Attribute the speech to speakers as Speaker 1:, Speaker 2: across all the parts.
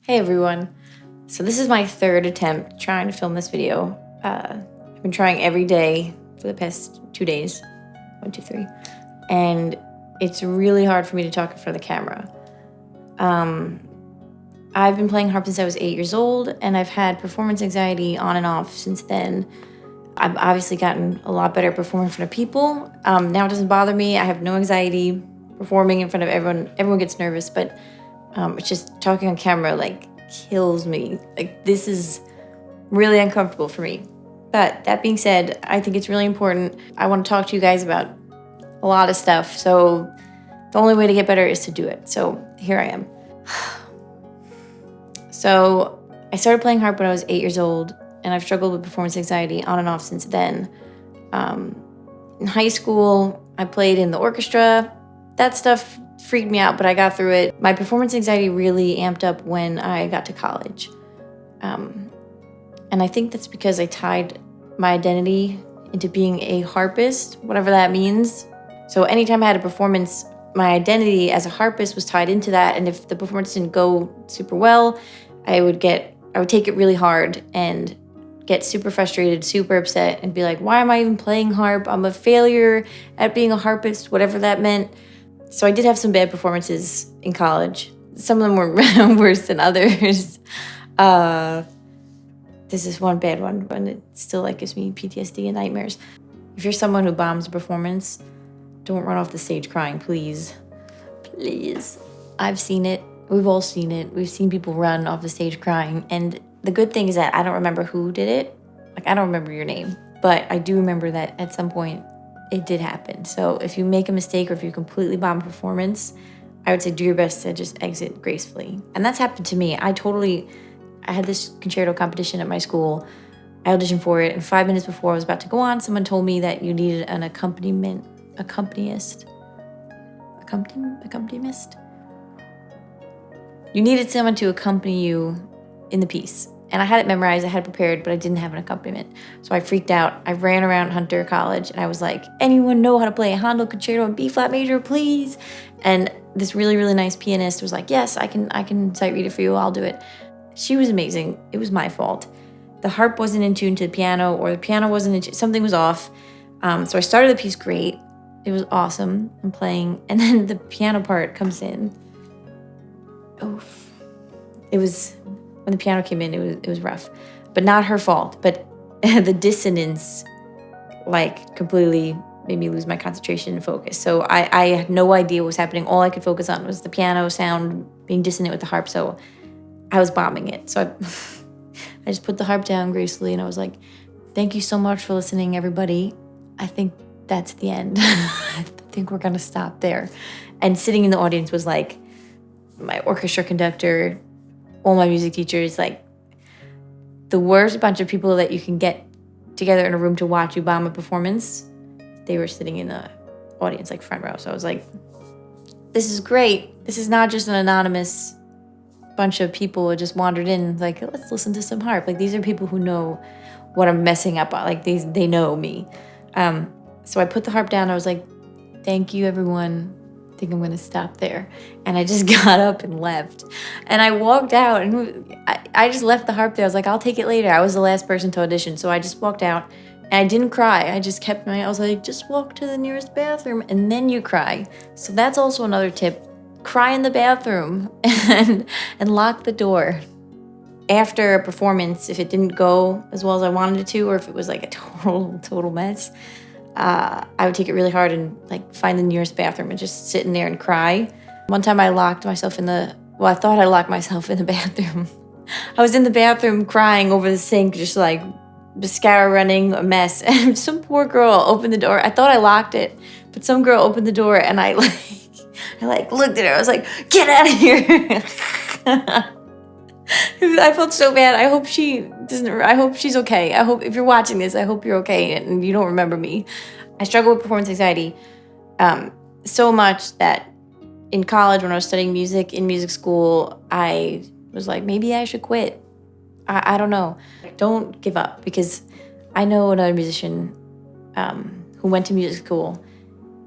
Speaker 1: Hey everyone. So this is my third attempt trying to film this video. I've been trying every day for the past 2 days. 1, 2, 3. And it's really hard for me to talk in front of the camera. I've been playing harp since I was 8 years old, and I've had performance anxiety on and off since then. I've obviously gotten a lot better at performing in front of people. Now it doesn't bother me. I have no anxiety performing in front of everyone. Everyone gets nervous, but it's just talking on camera kills me. This is really uncomfortable for me. But that being said, I think it's really important. I want to talk to you guys about a lot of stuff. So the only way to get better is to do it. So here I am. So I started playing harp when I was 8 years old, and I've struggled with performance anxiety on and off since then. In high school, I played in the orchestra. That stuff freaked me out, but I got through it. My performance anxiety really amped up when I got to college. And I think that's because I tied my identity into being a harpist, whatever that means. So anytime I had a performance, my identity as a harpist was tied into that. And if the performance didn't go super well, I would take it really hard and get super frustrated, super upset, and be like, why am I even playing harp? I'm a failure at being a harpist, whatever that meant. So I did have some bad performances in college. Some of them were worse than others. This is one bad one, but it still gives me PTSD and nightmares. If you're someone who bombs a performance, don't run off the stage crying, please. Please. I've seen it. We've all seen it. We've seen people run off the stage crying. And the good thing is that I don't remember who did it. I don't remember your name. But I do remember that at some point it did happen. So if you make a mistake or if you completely bomb a performance, I would say do your best to just exit gracefully. And that's happened to me. I had this concerto competition at my school. I auditioned for it, and 5 minutes before I was about to go on, someone told me that you needed an accompanist. You needed someone to accompany you in the piece. And I had it memorized, I had it prepared, but I didn't have an accompaniment. So I freaked out. I ran around Hunter College, and I was like, anyone know how to play a Handel concerto in B-flat major, please? And this really, really nice pianist was like, yes, I can sight read it for you, I'll do it. She was amazing. It was my fault. The harp wasn't in tune to the piano, or the piano wasn't in tune, something was off. So I started the piece great. It was awesome. I'm playing, and then the piano part comes in. Oof. When the piano came in, it was rough, but not her fault. But the dissonance, completely made me lose my concentration and focus. So I had no idea what was happening. All I could focus on was the piano sound being dissonant with the harp. So I was bombing it. So I just put the harp down gracefully, and I was like, thank you so much for listening, everybody. I think that's the end. I think we're gonna stop there. And sitting in the audience was my orchestra conductor, all my music teachers, the worst bunch of people that you can get together in a room to watch you bomb a performance. They were sitting in the audience, front row. So I was like, this is great. This is not just an anonymous bunch of people who just wandered in, let's listen to some harp. These are people who know what I'm messing up on. They know me. So I put the harp down. I was like, thank you, everyone. I think I'm going to stop there. And I just got up and left. And I walked out, and I just left the harp there. I was like, I'll take it later. I was the last person to audition. So I just walked out, and I didn't cry. I just I was like, just walk to the nearest bathroom, and then you cry. So that's also another tip. Cry in the bathroom and lock the door. After a performance, if it didn't go as well as I wanted it to, or if it was a total mess, I would take it really hard and find the nearest bathroom and just sit in there and cry. One time I locked myself I thought I locked myself in the bathroom. I was in the bathroom crying over the sink, just mascara running, a mess. And some poor girl opened the door. I thought I locked it, but some girl opened the door, and I looked at her. I was like, get out of here. I felt so bad. I hope she's okay. I hope if you're watching this, I hope you're okay and you don't remember me. I struggle with performance anxiety so much that in college, when I was studying music in music school, I was like, maybe I should quit. I don't know. Don't give up, because I know another musician who went to music school.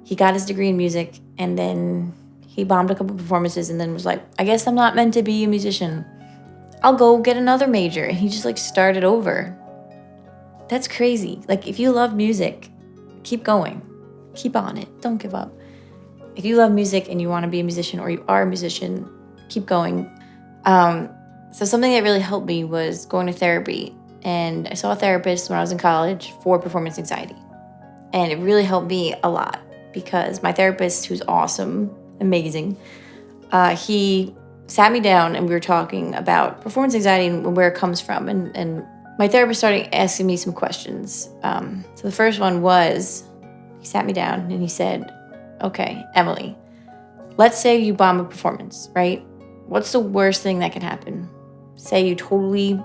Speaker 1: He got his degree in music, and then he bombed a couple performances and then was like, I guess I'm not meant to be a musician. I'll go get another major. And he just like started over. That's crazy. Like, if you love music, keep going. Keep on it. Don't give up. If you love music and you want to be a musician, or you are a musician, keep going. So something that really helped me was going to therapy. And I saw a therapist when I was in college for performance anxiety. And it really helped me a lot because my therapist, who's awesome, amazing, he sat me down and we were talking about performance anxiety and where it comes from. And my therapist started asking me some questions. So the first one was, he sat me down and he said, okay, Emily, let's say you bomb a performance, right? What's the worst thing that can happen? Say you totally,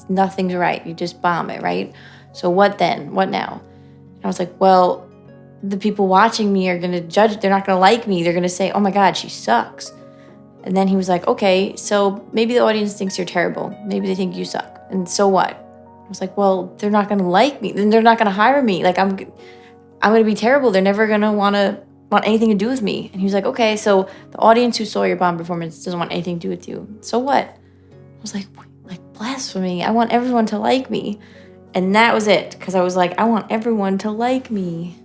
Speaker 1: nothing's right. You just bomb it, right? So what then? What now? And I was like, well, the people watching me are going to judge. They're not going to like me. They're going to say, oh my God, she sucks. And then he was like, okay, so maybe the audience thinks you're terrible. Maybe they think you suck. And so what? I was like, well, they're not going to like me. Then they're not going to hire me. Like, I'm going to be terrible. They're never going to want anything to do with me. And he was like, okay, so the audience who saw your bomb performance doesn't want anything to do with you. So what? I was like blasphemy. I want everyone to like me. And that was it. Because I was like, I want everyone to like me.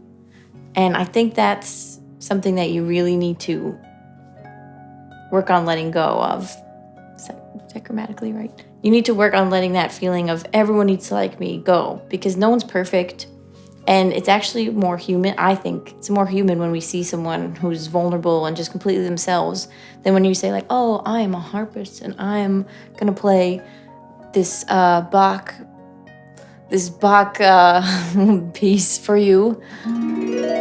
Speaker 1: And I think that's something that you really need to work on letting go of. Is that grammatically right? You need to work on letting that feeling of everyone needs to like me go, because no one's perfect. And it's actually more human. I think it's more human when we see someone who's vulnerable and just completely themselves than when you say like, oh, I am a harpist and I am going to play this Bach piece for you.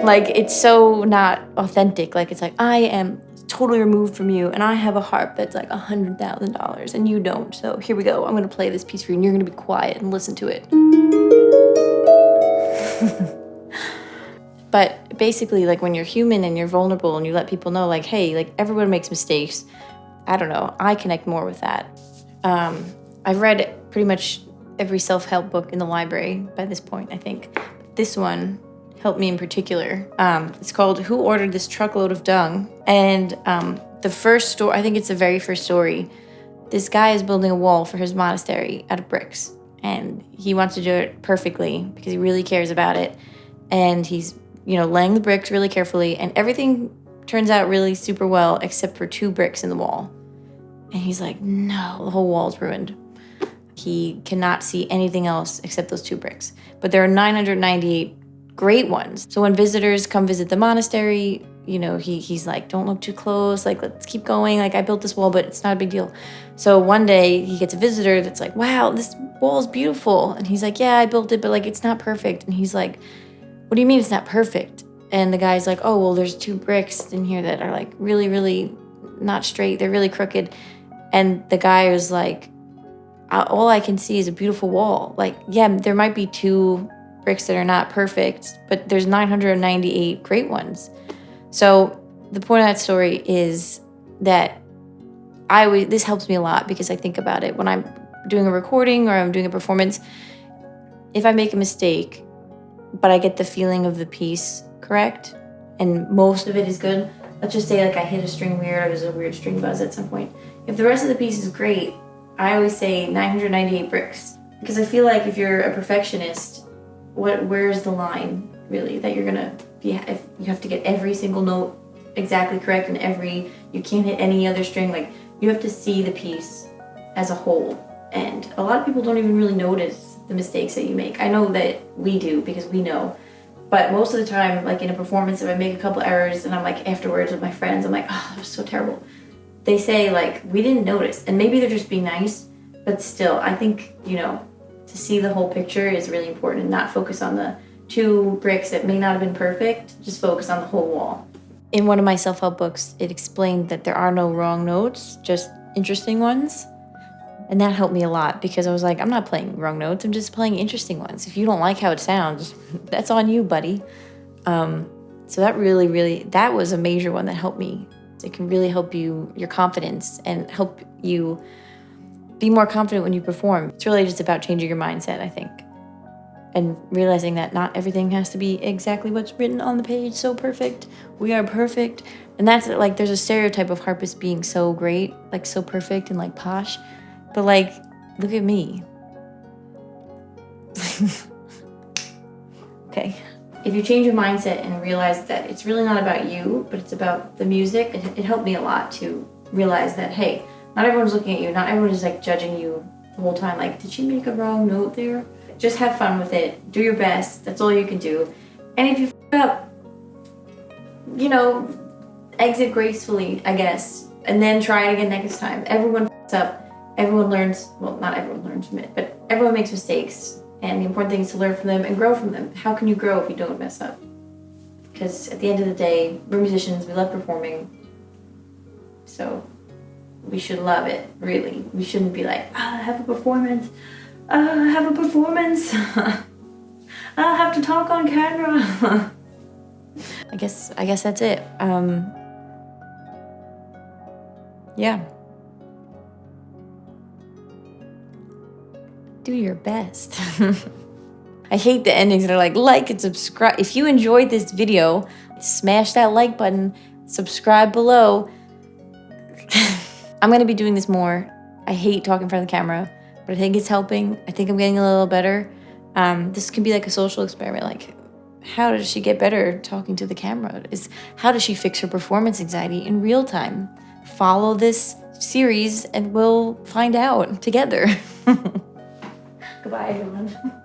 Speaker 1: Like, it's so not authentic. Like, it's like, I am totally removed from you and I have a harp that's like $100,000 and you don't. So here we go. I'm going to play this piece for you and you're going to be quiet and listen to it. But basically, like, when you're human and you're vulnerable and you let people know, like, hey, like, everyone makes mistakes. I don't know. I connect more with that. I've read pretty much every self-help book in the library by this point, I think. This one helped me in particular. It's called Who Ordered This Truckload of Dung? And the first story, I think it's the very first story, this guy is building a wall for his monastery out of bricks. And he wants to do it perfectly because he really cares about it. And he's, laying the bricks really carefully. And everything turns out really super well except for 2 bricks in the wall. And he's like, no, the whole wall's ruined. He cannot see anything else except those 2 bricks. But there are 998 great ones. So when visitors come visit the monastery, he's like, don't look too close. Like, let's keep going. Like, I built this wall, but it's not a big deal. So one day he gets a visitor that's like, wow, this wall is beautiful. And he's like, yeah, I built it, but like, it's not perfect. And he's like, what do you mean it's not perfect? And the guy's like, oh, well, there's 2 bricks in here that are like really, really not straight. They're really crooked. And the guy was like, all I can see is a beautiful wall. Like, yeah, there might be 2 bricks that are not perfect, but there's 998 great ones. So the point of that story is that this helps me a lot because I think about it when I'm doing a recording or I'm doing a performance. If I make a mistake, but I get the feeling of the piece correct, and most of it is good. Let's just say like I hit a string weird or there's a weird string buzz at some point. If the rest of the piece is great, I always say 998 bricks. Because I feel like if you're a perfectionist, where's the line really that you're gonna be? If you have to get every single note exactly correct and you can't hit any other string. Like, you have to see the piece as a whole. And a lot of people don't even really notice the mistakes that you make. I know that we do because we know. But most of the time, like in a performance, if I make a couple errors and I'm like afterwards with my friends, I'm like, oh, that was so terrible. They say like, we didn't notice. And maybe they're just being nice, but still, I think, to see the whole picture is really important and not focus on the 2 bricks that may not have been perfect, just focus on the whole wall. In one of my self-help books, it explained that there are no wrong notes, just interesting ones. And that helped me a lot because I was like, I'm not playing wrong notes. I'm just playing interesting ones. If you don't like how it sounds, that's on you, buddy. So that really, that was a major one that helped me. It can really help your confidence and help you be more confident when you perform. It's really just about changing your mindset, I think. And realizing that not everything has to be exactly what's written on the page, so perfect. We are perfect. And that's like, there's a stereotype of harpists being so great, like so perfect and like posh. But like, look at me. Okay. If you change your mindset and realize that it's really not about you, but it's about the music, it helped me a lot to realize that, hey, not everyone's looking at you. Not everyone is like judging you the whole time. Like, did she make a wrong note there? Just have fun with it. Do your best. That's all you can do. And if you f up, you know, exit gracefully, I guess, and then try it again next time. Everyone f up. Everyone learns. Well, not everyone learns from it, but everyone makes mistakes. And the important thing is to learn from them and grow from them. How can you grow if you don't mess up? Because at the end of the day, we're musicians. We love performing. So we should love it, really. We shouldn't be like, I have a performance. I have a performance. I'll have to talk on camera. I guess that's it. Yeah. Do your best. I hate the endings that are like and subscribe. If you enjoyed this video, smash that like button, subscribe below. I'm gonna be doing this more. I hate talking in front of the camera, but I think it's helping. I think I'm getting a little better. This can be like a social experiment. Like, how does she get better talking to the camera? How does she fix her performance anxiety in real time? Follow this series and we'll find out together. Goodbye, everyone.